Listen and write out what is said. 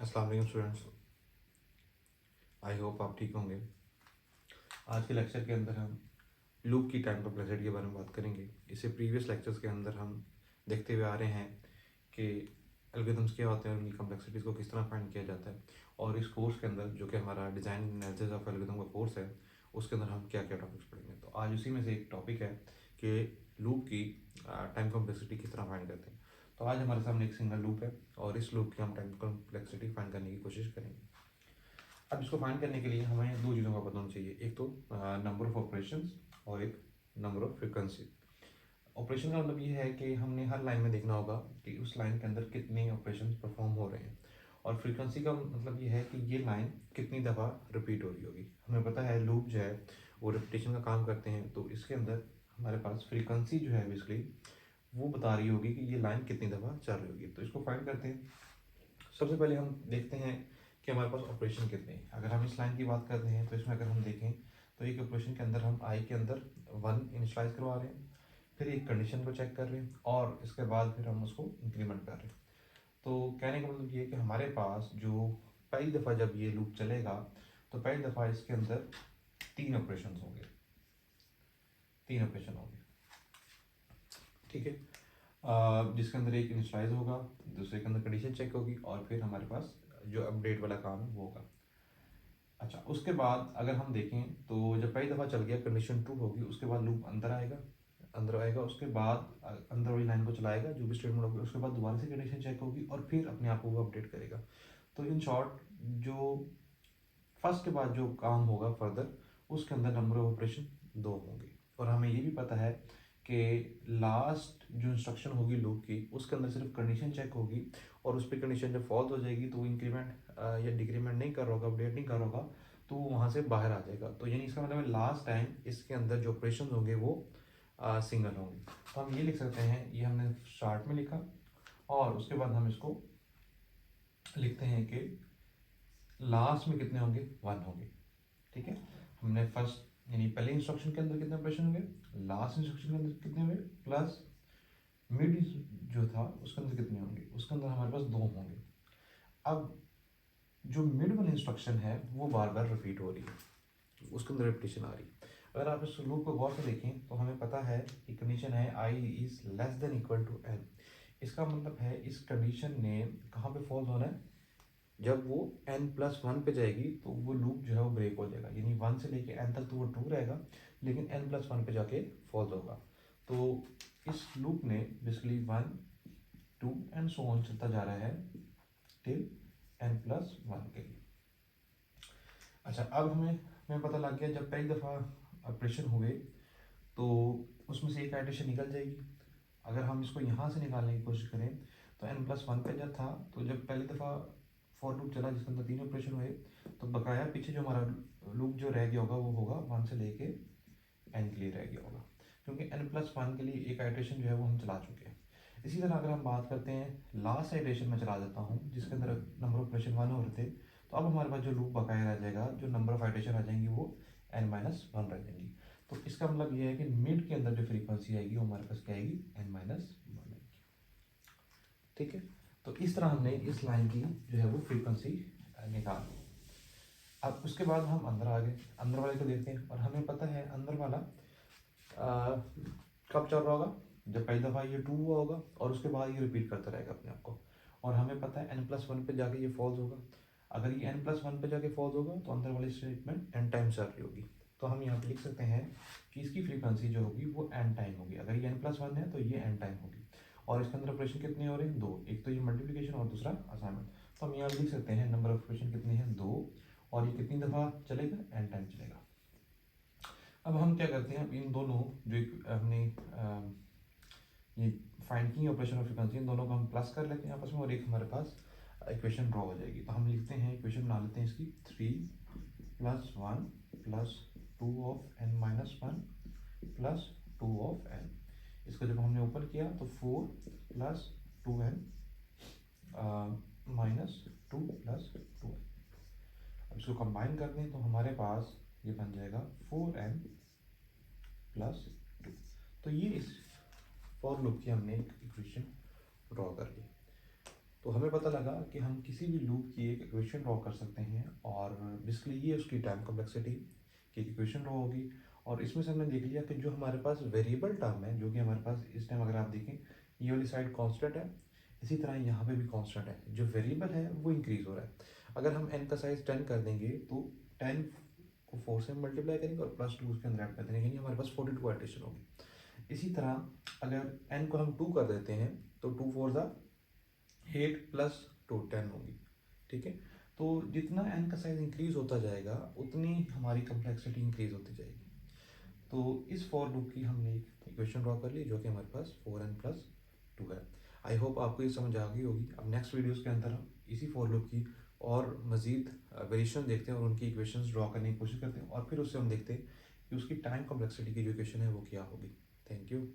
अस्सलाम वालेकुम students. I hope आप ठीक होंगे। आज के लेक्चर के अंदर हम लूप की टाइम कॉम्प्लेक्सिटी के बारे में बात करेंगे। इससे प्रीवियस लेक्चर्स के अंदर हम देखते हुए आ रहे हैं कि एल्गोरिथम्स क्या होते हैं, उनकी कॉम्प्लेक्सिटीज़ को किस तरह फाइंड किया जाता है, और इस कोर्स के अंदर जो कि हमारा डिज़ाइन एनालिसिस ऑफ एल्गोरिथम का कोर्स है, उसके अंदर हम क्या क्या टॉपिक्स पढ़ेंगे। तो आज उसी में से एक टॉपिक है कि लूप की टाइम कॉम्प्लेक्सिटी किस तरह फाइंड करते हैं। तो आज हमारे सामने एक सिंगल लूप है और इस लूप की हम टाइम कॉम्प्लेक्सिटी फाइंड करने की कोशिश करेंगे। अब इसको फाइंड करने के लिए हमें दो चीज़ों का पता होना चाहिए, एक तो नंबर ऑफ ऑपरेशंस और एक नंबर ऑफ फ्रिक्वेंसी। ऑपरेशन का मतलब ये है कि हमने हर लाइन में देखना होगा कि उस लाइन के अंदर कितने ऑपरेशंस परफॉर्म हो रहे हैं, और फ्रीक्वेंसी का मतलब ये है कि ये लाइन कितनी दफ़ा रिपीट हो रही होगी। हमें पता है लूप जो है वो रिपीटेशन का काम करते हैं, तो इसके अंदर हमारे पास फ्रीक्वेंसी जो है बेसिकली वो बता रही होगी कि ये लाइन कितनी दफ़ा चल रही होगी। तो इसको फाइंड करते हैं। सबसे पहले हम देखते हैं कि हमारे पास ऑपरेशन कितने हैं। अगर हम इस लाइन की बात करते हैं तो इसमें अगर हम देखें तो एक ऑपरेशन के अंदर हम आई के अंदर 1 इनिशलाइज करवा रहे हैं, फिर एक कंडीशन को चेक कर रहे हैं, और इसके बाद फिर हम उसको इंक्रीमेंट कर रहे हैं। तो कहने का मतलब ये है कि हमारे पास जो पहली दफ़ा जब ये लूप चलेगा तो पहली दफ़ा इसके अंदर 3 ऑपरेशन होंगे, 3 ऑपरेशन होंगे, ठीक है। जिसके अंदर एक इनिशलाइज होगा, दूसरे के अंदर कंडीशन चेक होगी, और फिर हमारे पास जो अपडेट वाला काम है वो होगा। अच्छा, उसके बाद अगर हम देखें तो जब पहली दफ़ा चल गया कंडीशन ट्रू होगी, उसके बाद लूप अंदर आएगा, उसके बाद अंदर वाली लाइन को चलाएगा, जो भी स्टेटमेंट होगी, उसके बाद दोबारा से कंडीशन चेक होगी और फिर अपने आप को वो अपडेट करेगा। तो इन शॉर्ट जो फर्स्ट के बाद जो काम होगा फर्दर, उसके अंदर नंबर ऑफ ऑपरेशन 2 होंगे। और हमें ये भी पता है कि लास्ट जो इंस्ट्रक्शन होगी लूप की, उसके अंदर सिर्फ कंडीशन चेक होगी, और उस पर कंडीशन जब फॉल्स हो जाएगी तो वो इंक्रीमेंट या डिक्रीमेंट नहीं कर रहा होगा, अपडेट नहीं कर रहा होगा, तो वो वहाँ से बाहर आ जाएगा। तो यानी इसका मतलब है लास्ट टाइम इसके अंदर जो ऑपरेशन होंगे वो सिंगल होंगे। तो हम ये लिख सकते हैं, ये हमने स्टार्ट में लिखा, और उसके बाद हम इसको लिखते हैं कि लास्ट में कितने होंगे, 1 होंगे, ठीक है। हमने फर्स्ट यानी पहले इंस्ट्रक्शन के अंदर कितने ऑपरेशन हुए, लास्ट इंस्ट्रक्शन के अंदर कितने हुए, प्लस मिड जो था उसके अंदर कितने होंगे, उसके अंदर हमारे पास 2 होंगे। अब जो मिड वाली इंस्ट्रक्शन है वो बार बार रिपीट हो रही है, उसके अंदर रिपीटेशन आ रही है। अगर आप इस लूप को गौर से देखें तो हमें पता है कि कंडीशन है I is less than equal to n. इसका मतलब है इस कंडीशन ने कहाँ पे फॉल्स होना है, जब वो n+1 पे जाएगी तो वो लूप जो है वो ब्रेक हो जाएगा, यानी 1 से लेके n तक तो वो ट्रू रहेगा, लेकिन n+1 पे जाके फॉल्स होगा। तो इस लूप ने बेसिकली 1 2 एंड सो ऑन चलता जा रहा है टिल n+1 के लिए। अच्छा, अब हमें पता लग गया जब पहली दफ़ा ऑपरेशन हुए तो उसमें से एक आइटरेशन निकल जाएगी। अगर हम इसको यहाँ से निकालने की कोशिश करें तो n+1 पे जब था, तो जब पहली दफ़ा फॉर लूप चला जिसके अंदर 3 ऑपरेशन हुए, तो बकाया पीछे जो हमारा लूप जो रह गया होगा वो होगा 1 से लेके n के लिए रह गया होगा, क्योंकि n+1 के लिए एक आइटरेशन जो है वो हम चला चुके हैं। इसी तरह अगर हम बात करते हैं लास्ट आइटरेशन में चला जाता हूँ जिसके अंदर नंबर ऑफ ऑपरेशन 1 हो रहे थे, तो अब हमारे पास जो लूप बकाया रह जाएगा, जो नंबर ऑफ आइटरेशन आ जाएंगी वो n-1 रह जाएंगी। तो इसका मतलब ये है कि मिड के अंदर जो फ्रीक्वेंसी आएगी वो हमारे पास क्या आएगी, n-1 आएगी, ठीक है। तो इस तरह हमने इस लाइन की जो है वो फ्रीक्वेंसी निकाल ली। अब उसके बाद हम अंदर आ गए, अंदर वाले को देखते हैं, और हमें पता है अंदर वाला कब चल रहा होगा, जब पहली दफ़ा ये 2 हुआ होगा और उसके बाद ये रिपीट करता रहेगा अपने आप को, और हमें पता है n+1 पे जाके ये फॉल्स होगा। अगर ये n+1 पे जाके फॉल्स होगा तो अंदर वाली स्टेटमेंट n टाइम चल रही होगी। तो हम यहाँ पे लिख सकते हैं कि इसकी फ्रीक्वेंसी जो होगी वो n टाइम होगी। अगर ये n+1 है तो ये n टाइम होगी, और इसके अंदर ऑपरेशन कितने हो रहे हैं, 2, एक तो ये मल्टीप्लिकेशन और दूसरा असाइनमेंट। तो हम यहाँ लिख सकते हैं नंबर ऑफ ऑपरेशन कितने हैं, 2, और ये कितनी दफ़ा चलेगा, n टाइम चलेगा। अब हम क्या करते हैं, अब इन दोनों जो हमने ये फाइंड की ऑपरेशन ऑफ फ्रीक्वेंसी, इन दोनों को हम प्लस कर लेते हैं आपस में, और एक हमारे पास इक्वेशन ड्रॉ हो जाएगी। तो हम लिखते हैं, इक्वेशन बना लेते हैं इसकी, 3+1 + 2 ऑफ n-1 + 2 ऑफ n। इसको जब हमने ऊपर किया तो 4 + 2n -2 + 2n। अब इसको कंबाइन कर दें तो हमारे पास ये बन जाएगा 4n + 2। तो ये इस फॉर लूप की हमने एक इक्वेशन ड्रॉ कर ली। तो हमें पता लगा कि हम किसी भी लूप की एक इक्वेशन ड्रॉ कर सकते हैं और बेसिकली ये उसकी टाइम कॉम्प्लेक्सिटी की एक इक्वेशन ड्रॉ होगी। और इसमें से हमने देख लिया कि जो हमारे पास वेरिएबल टर्म है, जो कि हमारे पास इस टाइम अगर आप देखें ये वाली साइड कांस्टेंट है, इसी तरह यहाँ पे भी कांस्टेंट है, जो वेरिएबल है वो इंक्रीज हो रहा है। अगर हम n का साइज 10 कर देंगे तो 10 को 4 से मल्टीप्लाई करेंगे और +2 उसके अंदर ऐड कर देंगे, यानी हमारे पास 42 एडिशन होगी। इसी तरह अगर n को हम 2 कर देते हैं तो 2 4 ज़ा 8 + 2 10 होगी। ठीक है, तो जितना n का साइज इंक्रीज होता जाएगा उतनी हमारी कम्प्लेक्सिटी इंक्रीज होती जाएगी। तो इस फॉर लूप की हमने एक इक्वेशन ड्रॉ कर ली जो कि हमारे पास 4n + 2 है। आई होप आपको ये समझ आ गई होगी। अब नेक्स्ट वीडियोस के अंदर हम इसी फॉर लूप की और मज़ीद वेरिएशन देखते हैं और उनकी इक्वेशंस ड्रॉ करने की कोशिश करते हैं और फिर उससे हम देखते हैं कि उसकी टाइम कॉम्प्लेक्सिटी की जो इक्वेशन है वो क्या होगी। Thank you.